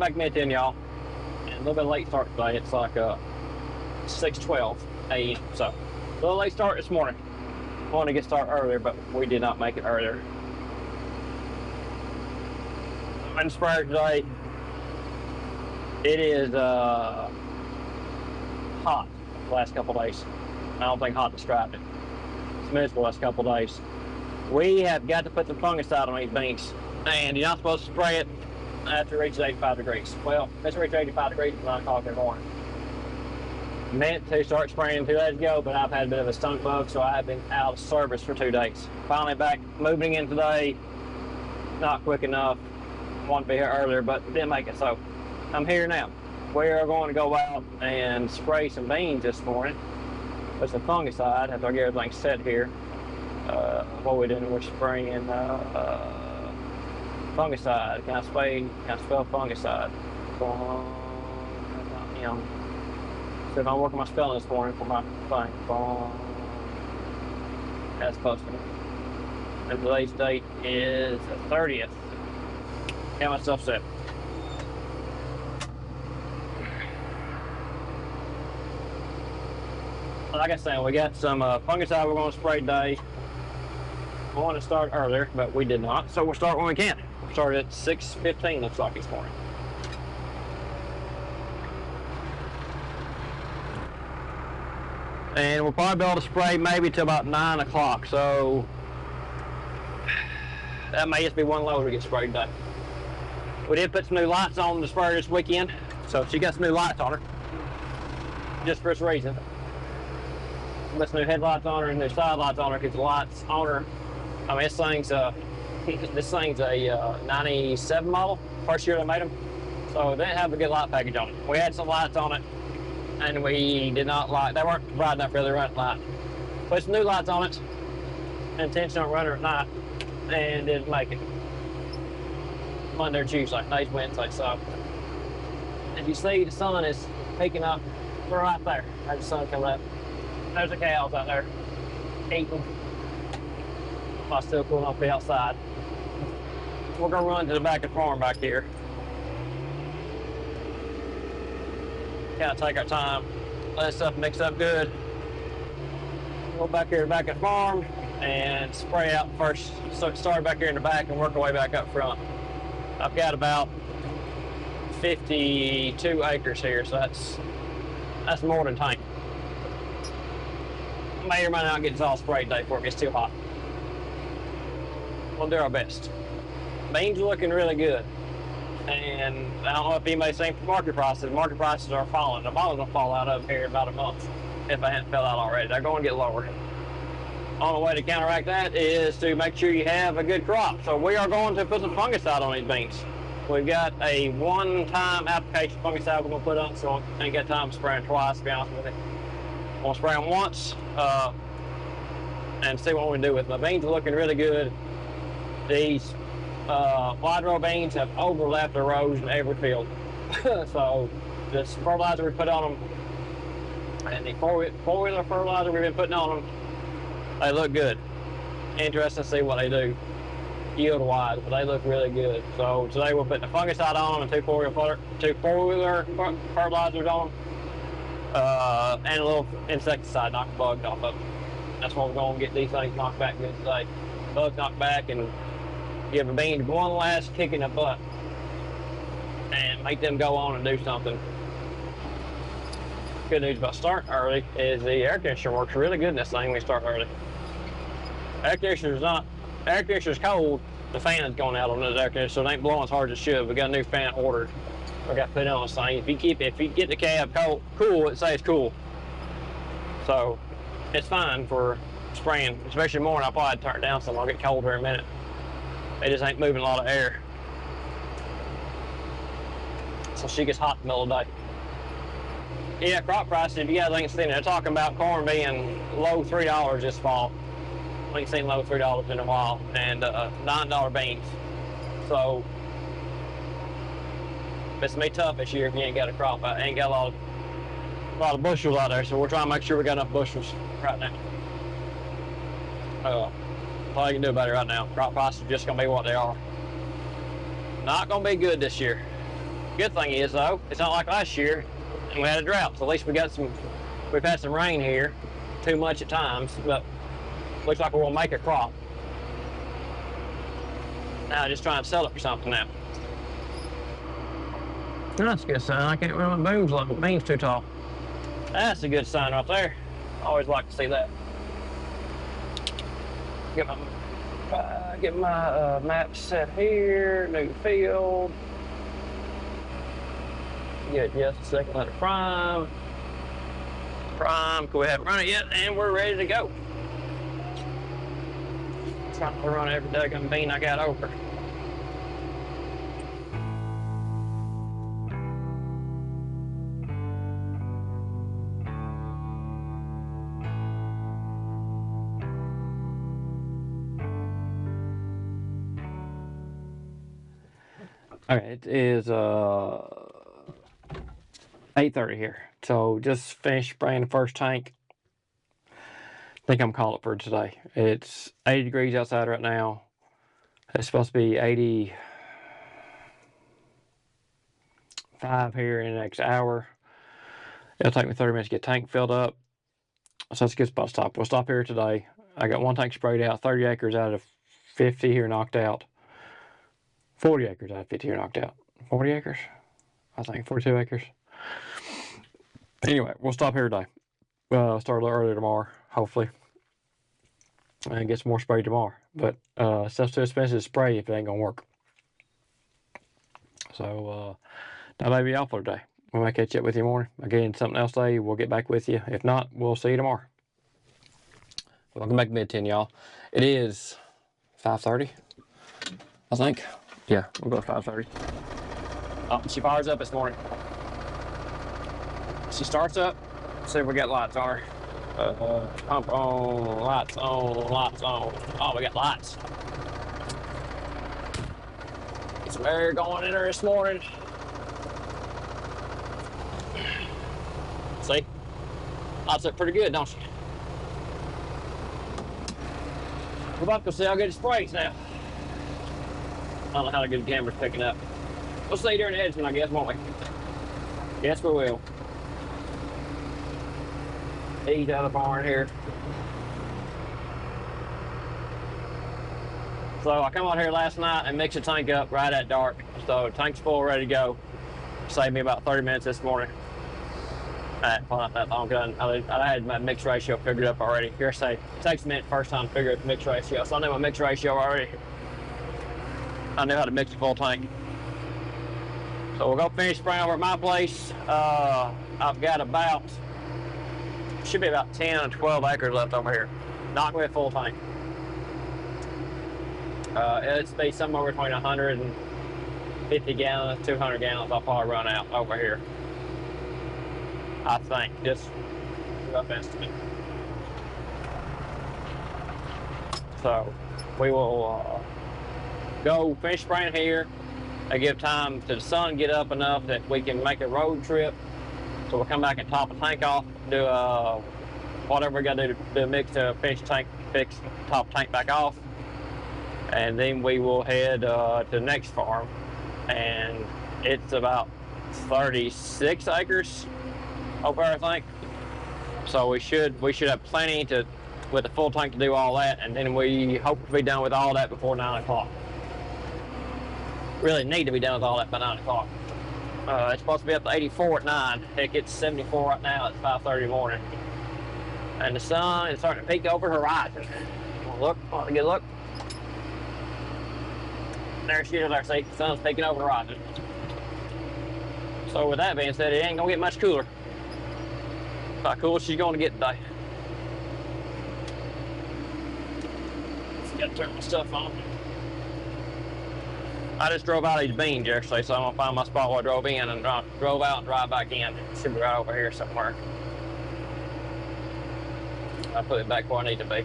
back mid-10, y'all. And a little bit late start today. It's like 6:12 a.m. So a little late start this morning. I wanted to get started earlier, but we did not make it earlier. I'm in the sprayer today. It is hot the last couple days. I don't think hot described it. It's miserable the last couple days. We have got to put some fungicide on these beans, and you're not supposed to spray it after it reaches 85 degrees. Well, it's reached 85 degrees at 9 o'clock in the morning. Meant to start spraying 2 days ago, but I've had a bit of a skunk bug, so I have been out of service for 2 days. Finally back moving in today. Not quick enough. Wanted to be here earlier, but didn't make it, so I'm here now. We are going to go out and spray some beans this morning with some fungicide after I get everything set here. What we're doing, we're spraying fungicide. Can I spell fungicide? So if I'm working my spelling this morning for my thing, that's close to me. And today's date is the 30th. Got myself set. Like I said, we got some fungicide we're going to spray today. I want to start earlier, but we did not, so we'll start when we can. We'll start at 6:15, looks like this morning. And we'll probably be able to spray maybe till about 9 o'clock, so that may just be one load we get sprayed today. We did put some new lights on the sprayer this weekend, so she got some new lights on her, just for this reason. Put some new headlights on her and new side lights on her, because the lights on her, I mean, this thing's a 97 model, first year they made them, so they didn't have a good light package on it. We had some lights on it, and we did not like, they weren't bright enough for the right light. Put some new lights on it, intention on running at night, and didn't make it. Monday or Tuesday, today's Wednesday, so as you see, the sun is peeking up right there. There's the sun coming up. There's the cows out there eating. While still cooling off the outside. We're gonna run to the back of the farm back here. Kind of take our time, let stuff mix up good. Go back here to the back of the farm and spray out first. So start back here in the back and work our way back up front. I've got about 52 acres here, so that's more than tank. May or may not get this all sprayed today before it gets too hot. We'll do our best. Beans are looking really good. And I don't know if anybody's seen market prices. Market prices are falling. The bottom's gonna fall out of here in about a month if they hadn't fell out already. They're going to get lower. Only way to counteract that is to make sure you have a good crop. So we are going to put some fungicide on these beans. We've got a one-time application fungicide we're going to put on, so I ain't got time to spray them twice, to be honest with you. I'm going to spray them once and see what we do with them. The beans are looking really good. These wide row beans have overlapped the rows in every field. So this fertilizer we put on them and the four-wheeler fertilizer we've been putting on them, they look good. Interesting to see what they do yield-wise, but they look really good. So today we're putting a fungicide on them and two four-wheeler fertilizers on them, and a little insecticide, knock the bugs off of them. That's what we're going to get these things knocked back good today. Bugs knocked back and give the beans one last kick in the butt and make them go on and do something. Good news about starting early is the air conditioner works really good in this thing when we start early. Air conditioner's cold, the fan is going out on this air conditioner, so it ain't blowing as hard as it should. We got a new fan ordered. We got to put it on this thing. If you get the cab cool, it says cool. So it's fine for spraying, especially in the morning. I'll probably turn it down some. I'll get cold here in a minute. It just ain't moving a lot of air. So she gets hot in the middle of the day. Yeah, crop prices, if you guys ain't seen it, they're talking about corn being low $3 this fall. I ain't seen low $3 in a while, and $9 beans. So it's gonna be tough this year if you ain't got a crop. I ain't got a lot of bushels out there, so we're trying to make sure we got enough bushels right now. All you can do about it right now. Crop prices are just gonna be what they are. Not gonna be good this year. Good thing is though, it's not like last year and we had a drought. So at least we've had some rain here, too much at times, but looks like we're gonna make a crop. Now just trying to sell it for something now. That's a good sign. I can't remember what booms like. The bean's too tall. That's a good sign right there. I always like to see that. Get my map set here. New field. Get just a second. Let it prime. Prime. We haven't run it yet, and we're ready to go. Trying to run every daggone bean I got over. Okay, it is 8:30 here. So just finished spraying the first tank. I think I'm calling it for today. It's 80 degrees outside right now. It's supposed to be 85 here in the next hour. It'll take me 30 minutes to get tank filled up. So that's a good spot to stop. We'll stop here today. I got one tank sprayed out, 30 acres out of 50 here knocked out. 40 acres out of 50 here knocked out. 40 acres? I think 42 acres. Anyway, we'll stop here today. Start a little earlier tomorrow, hopefully. And get some more sprayed tomorrow. But stuff's too expensive to spray if it ain't gonna work. So that may be all for today. We might catch up with you in the morning. Again, something else today, we'll get back with you. If not, we'll see you tomorrow. Welcome back to Mid-10, y'all. It is 5:30, I think. Yeah, we'll go 5:30. Oh, she fires up this morning. She starts up. See if we got lights on her. Pump on, lights on, lights on. Oh, we got lights. Get some air going in her this morning. See? Lights up pretty good, don't she? We're about to see how good it sprays now. I don't know how good the camera's picking up. We'll see during the Edgeman, I guess, won't we? Yes, we will. Eat out of the barn here. So I come out here last night and mixed the tank up right at dark. So tank's full, ready to go. Saved me about 30 minutes this morning. Not that long done. I had my mix ratio figured up already. Here I say, it takes a minute first time to figure out the mix ratio. So I know my mix ratio already. I knew how to mix a full tank. So we'll go finish spraying over at my place. I've got about, should be about 10 or 12 acres left over here. Not with full tank. It'll be somewhere between 150 gallons, 200 gallons I'll probably run out over here. I think, just rough estimate. So we will go finish spraying here. I give time to the sun get up enough that we can make a road trip. So we'll come back and top the tank off, do whatever we gotta do to mix to finish the tank, fix top tank back off. And then we will head to the next farm. And it's about 36 acres over there, I think. So we should have plenty to, with the full tank, to do all that. And then we hope to be done with all that before 9 o'clock. Really need to be done with all that by 9 o'clock. It's supposed to be up to 84 at 9. It gets 74 right now at 5:30 in the morning. And the sun is starting to peek over the horizon. Look, want to get a look? There she is, there, see, the sun's peeking over the horizon. So with that being said, it ain't gonna get much cooler. How cool she's gonna get today. Just gotta turn my stuff on. I just drove out of these beans yesterday, so I'm gonna find my spot where I drove in and drove out and drive back in. It should be right over here somewhere. I'll put it back where I need to be.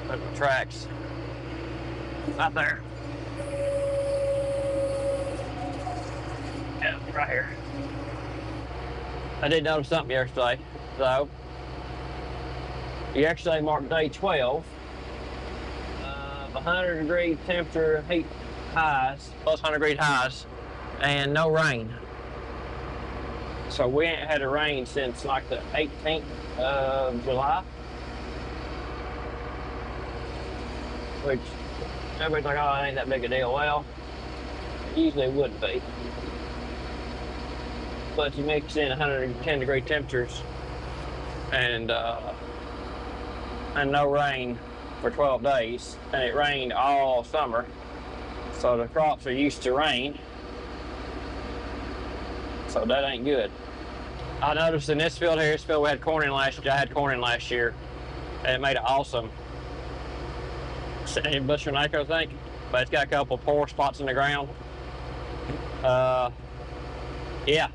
Put the tracks right there. Yeah, right here. I did notice something yesterday. So, yesterday marked day 12. 100-degree temperature, heat highs, plus 100-degree highs, and no rain. So we ain't had a rain since like the 18th of July. Which everybody's like, oh, it ain't that big a deal. Well, it usually wouldn't be. But you mix in 110-degree temperatures and no rain for 12 days, and it rained all summer. So the crops are used to rain. So that ain't good. I noticed in this field here, this field we had corn in last year. I had corn in last year, and it made it awesome. 70 bushel an acre, I think, but it's got a couple poor spots in the ground. Yeah,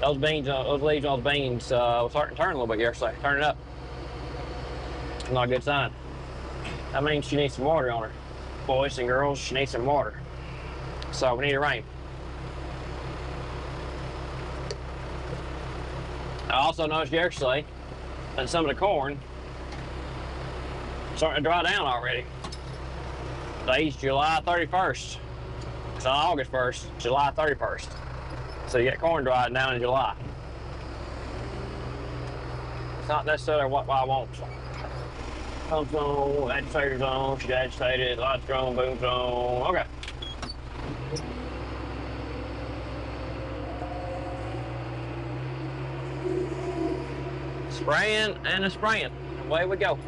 those beans, those leaves on those beans were starting to turn a little bit yesterday. Turn it up. Not a good sign. That means she needs some water on her. Boys and girls, she needs some water. So we need a rain. I also noticed yesterday that some of the corn starting to dry down already. Today's July 31st. It's not August 1st, July 31st. So you get corn drying down in July. It's not necessarily what I want. Pump's on, agitator's on, she's agitated, lights are on, boom's on. Okay. Spraying and a spraying. Away we go.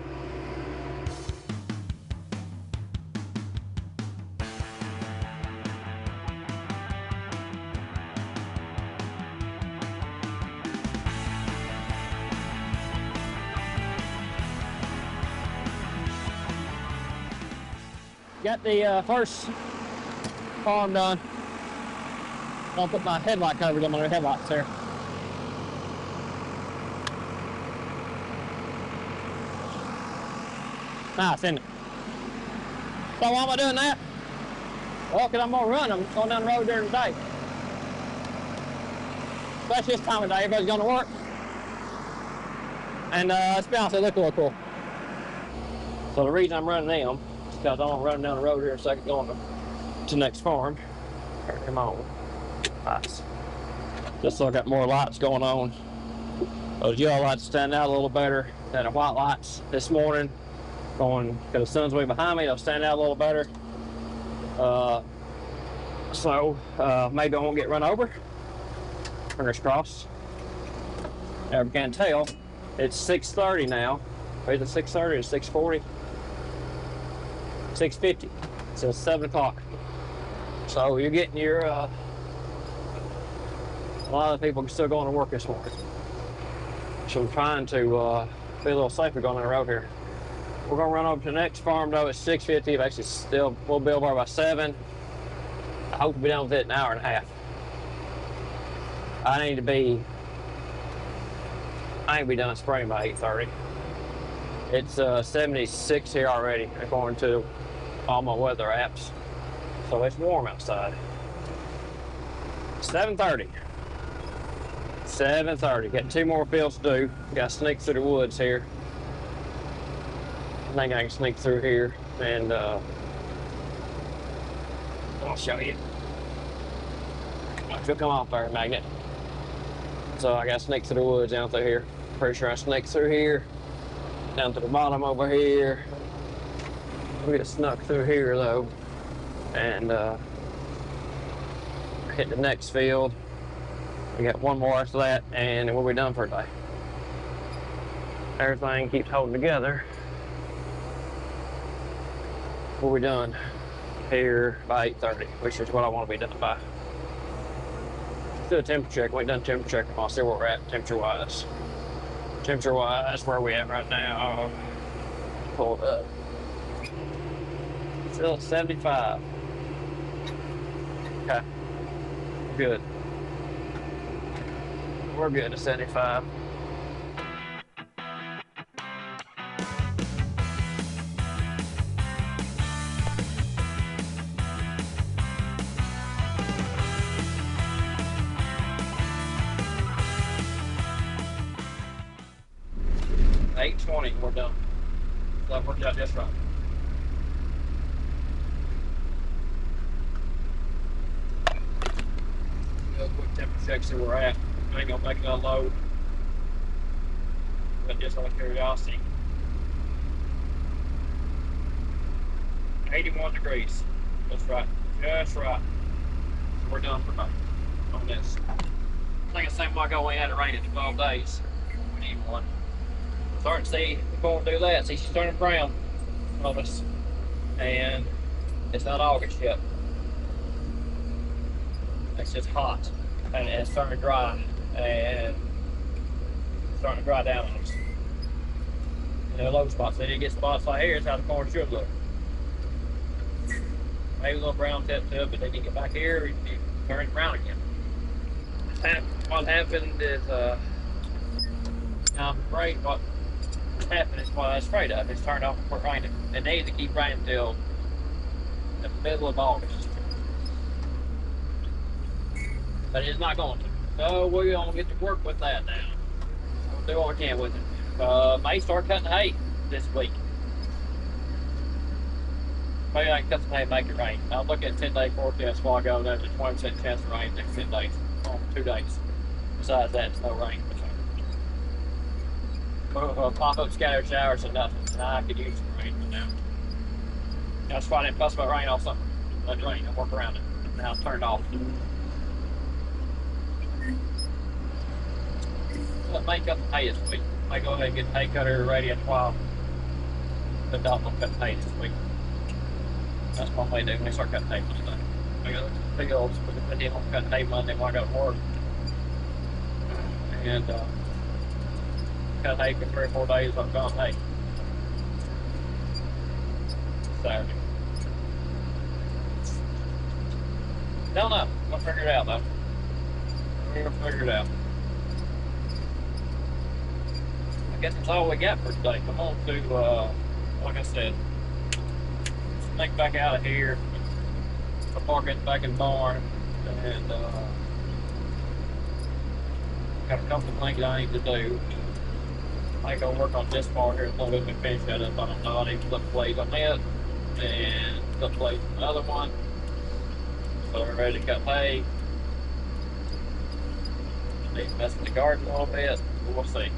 Got the first farm done. I'll put my headlight covers on my headlights there. Nice, isn't it? So why am I doing that? Well, because I'm going to run. I'm going down the road during the day. Especially this time of day, everybody's going to work. And let's be honest, they look a little cool. So the reason I'm running them is because I'm running down the road here in a second, going to the next farm. Turn them on. Nice. Just so I got more lights going on. Those yellow lights stand out a little better than the white lights this morning. Going, because the sun's way behind me, they'll stand out a little better. Maybe I won't get run over. Fingers crossed. Never can tell. It's 6:30 now. Wait, is it 6:30 or 6:40? 6:50. So it's 7 o'clock. So you're getting your, a lot of people are still going to work this morning. So I'm trying to be a little safer going on the road here. We're gonna run over to the next farm though at 6:50. Actually, still we'll be over by 7. I hope to be done with it in an hour and a half. I need to be done spraying by 8:30. It's 76 here already, according to all my weather apps. So it's warm outside. 7:30. 7:30. Got 2 more fields to do. Got to sneak through the woods here. I think I can sneak through here and I'll show you. If you'll come off there, magnet. So I got to sneak through the woods down through here. Pretty sure I sneak through here, down to the bottom over here. We get snuck through here though, and hit the next field. We got 1 more after that, and we'll be done for today. Everything keeps holding together. We'll be done here by 8:30, which is what I want to be done by. Let's do a temperature check. We ain't done a temperature check. I'll see where we're at temperature-wise. Temperature-wise, where we at right now. Pull it up. Still at 75. Okay. Good. We're good at 75. $8.20, we're done. So I've worked out just right. check see where we're at. I ain't gonna make it unload, but just out of curiosity. 81 degrees. That's right. Just right. So we're done for tonight on this. I think it's the same like I only had it rain in 12 days. We need one. Starting to see the corn do that. See, she's turning brown on us. And it's not August yet. It's just hot. And it's starting to dry. And it's starting to dry down on us. And the low spots. So you get spots like here, it's how the corn should look. Maybe a little brown tip to it, but then you get back here, it turns brown again. What happened is, I'm afraid what happened is what I was afraid of. It's turned off before raining. It needs to keep raining until the middle of August. But it's not going to. So we're going to get to work with that now. We'll do what we can with it. May start cutting hay this week. Maybe I can cut some hay and make it rain. I'll look at 10-day forecast while I go. There's a 20% chance of rain next 10 days. 2 days. Besides that, it's no rain. Pop up scattered showers and nothing. And I could use some rain for now. That's why I didn't fuss about rain all summer. Let it rain and work around it. Now it's turned off. So I may cut the hay this week. I might go ahead and get the hay cutter ready in a while. But I'm going to cut the hay this week. That's what I do when I start cutting hay Monday. I got big old spaghetti on cutting hay Monday while I got to work. And cut hay for 3 or 4 days. I've gone hay. Saturday. Don't know. We'll figure it out though. We're gonna figure it out. I guess that's all we got for today. Come on to, like I said, sneak back out of here. I'll park it back in the barn. And, got a couple of things I need to do. I go work on this part here a little bit and finish that up. I don't know. I need to flip blades on that and flip blades on the other one. So we're ready to cut hay. Need to mess with the garden a little bit. We'll see.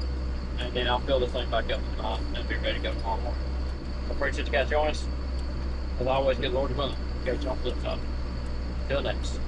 And then I'll fill this thing back up tonight and be ready to go tomorrow morning. I appreciate you guys joining us. As always, good Lord willing. Catch you on the flip side. Till next.